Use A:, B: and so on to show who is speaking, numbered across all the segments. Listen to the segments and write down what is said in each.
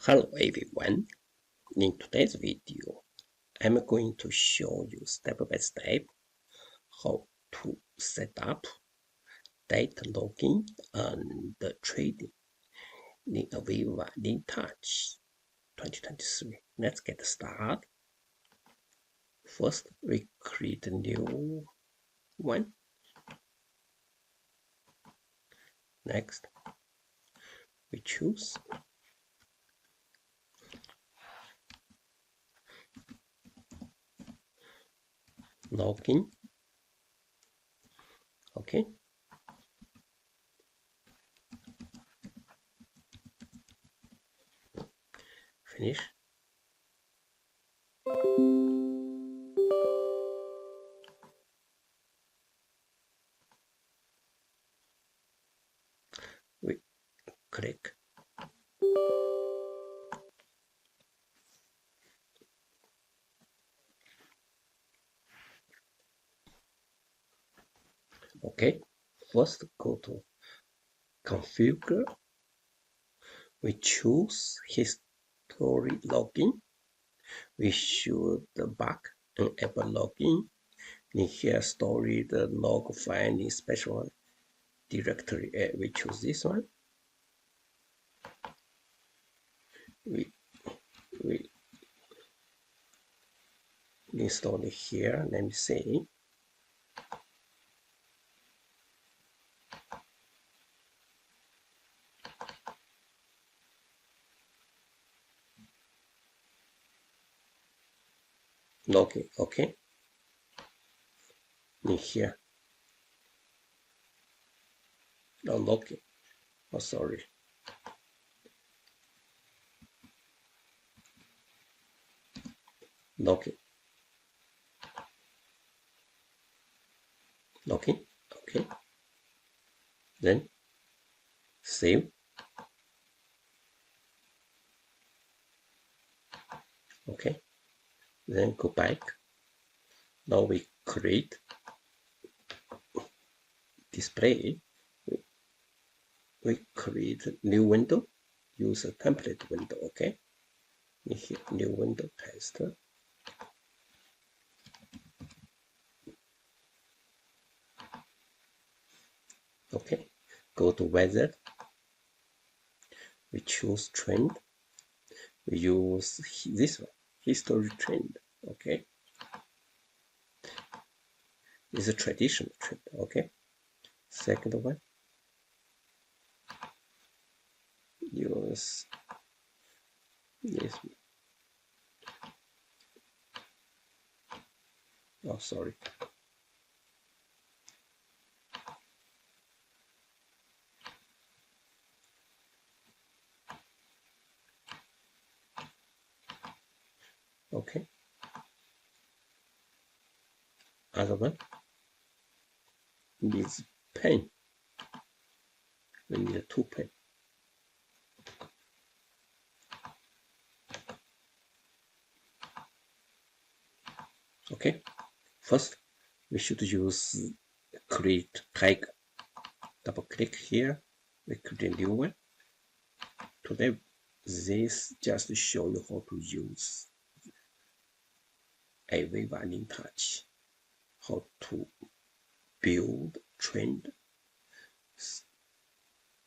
A: Hello everyone. In today's video, I'm going to show you step by step how to set up data logging and trading in AVEVA InTouch 2023. Let's get started. First, we create a new one. Next, we choose login. Okay. Finish. We click. Okay. First, go to configure. We choose history login. We should back enable login. In here, store the log file in special directory. We choose this one. We install it here. Let me see. Login, okay. In here. No, login. Oh, sorry. Login. Login, okay. Then save. Okay. Then go back. Now we create display. We create a new window. Use a template window. Okay. In here, new window tester. Okay. Go to weather. We choose trend. We use this one, history trend. Okay. It's a traditional trend. Okay. Second one, use this. Oh, sorry. Okay. Other one needs pen. We need 2 pen. Okay. First, we should use create tag. Double click here. We create a new one. Today, this just show you how to use AVEVA InTouch, how to build trend.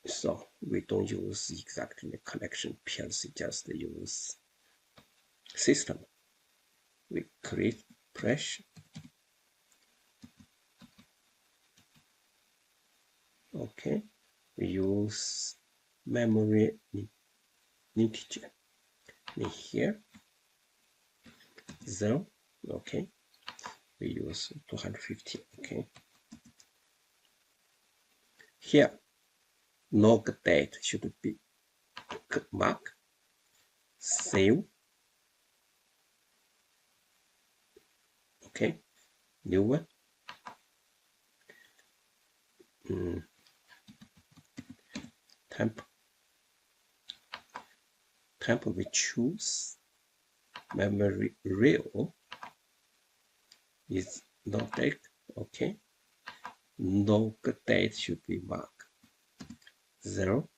A: So we don't use exactly connection PLC, just use system. We create pressure. Okay, we use memory integer in here 0. Okay, we use 250. Okay, here log date should be mark. Save. Okay, new one. Temp we choose memory real is log date. Okay, log date should be mark 0.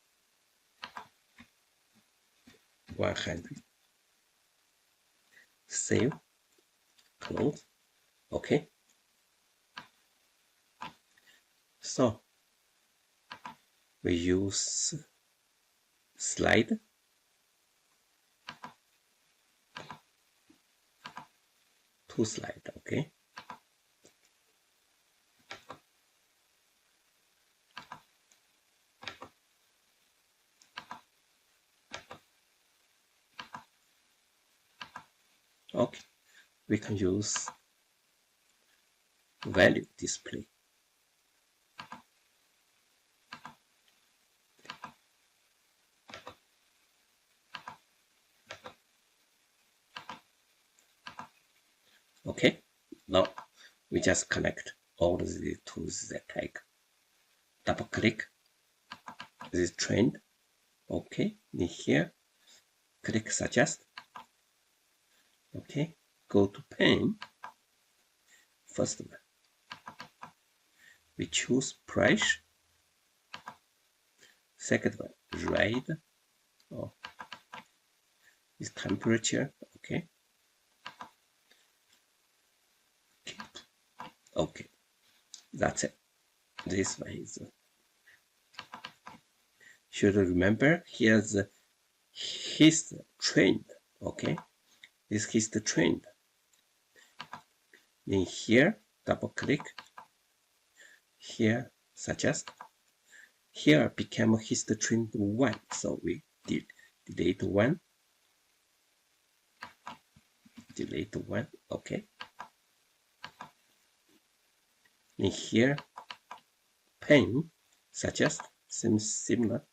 A: 100. Save, close. Okay. So we use slide. To slide, okay. Okay, we can use value display. Okay, now we just connect all of these to the tag. Double click this trend. Okay, in here, click suggest. Okay, go to pane. First one, we choose price. Second one, rate. Oh, is temperature. Okay. Okay, that's it. This one is should remember here's his trend. Okay, this is the trend. In here, double click. Here, suggest. Here became his trend 1, so we delete 1. Delete 1. Okay. In here, pane, suggest, seems similar.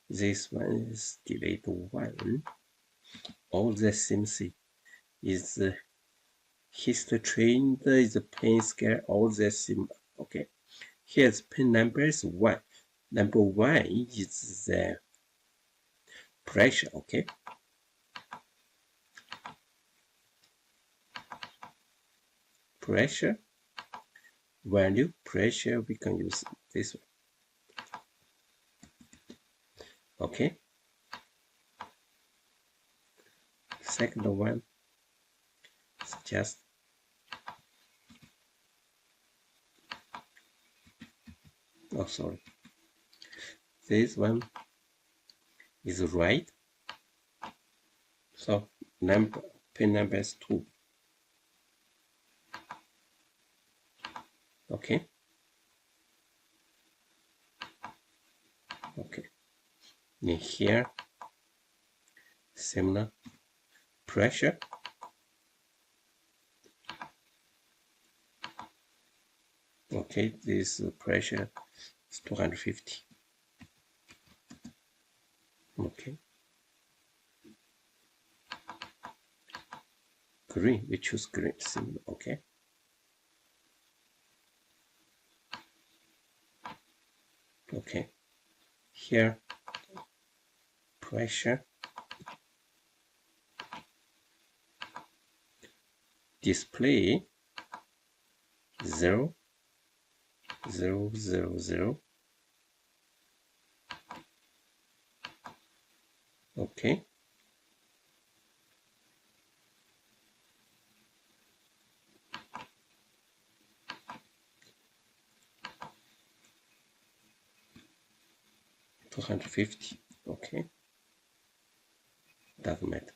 A: This one is delete 1. All the seems is history trend is the pane scale, all the similar. Okay. Here's pin number is 1. Number 1 is the pressure. Okay. Pressure value, pressure, we can use this one. Okay. Second one, suggest. Oh, sorry. This one is right. So pin number is 2. Okay. Okay. In here, similar pressure. Okay, this pressure is 250. Okay. Green, we choose green, similar. Okay. Okay. Here, pressure. Display 0, 0, 0, 0. Okay. $250. Okay. Doesn't matter.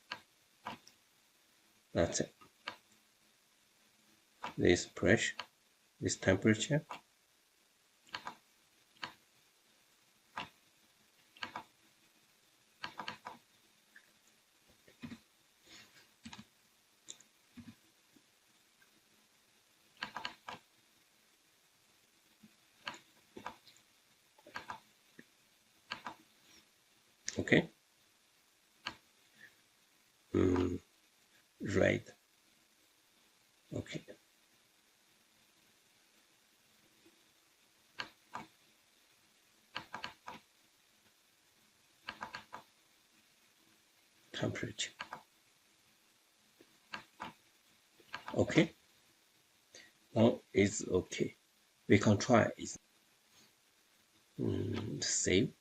A: That's it. This pressure, this temperature. Okay. Right. Okay. Temperature. Okay. Now it's okay. We can try it. Save.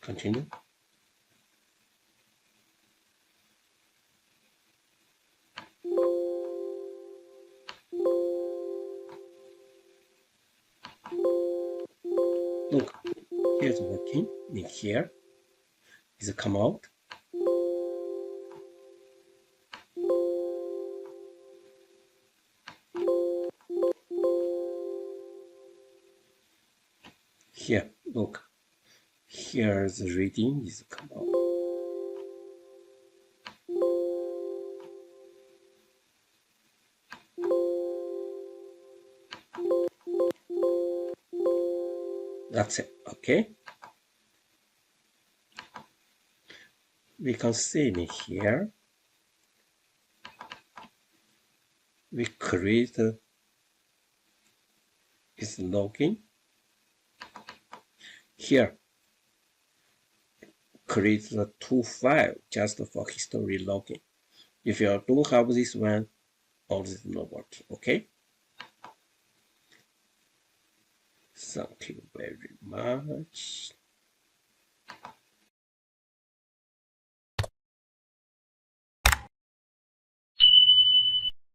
A: Continue. Look, here's working. In here is come out. Here, look. Here the reading is come out. That's it. Okay. We can see in here. We create this login. Here, create the two files just for history login. If you don't have this one, all this is not working. Okay. Thank you very much.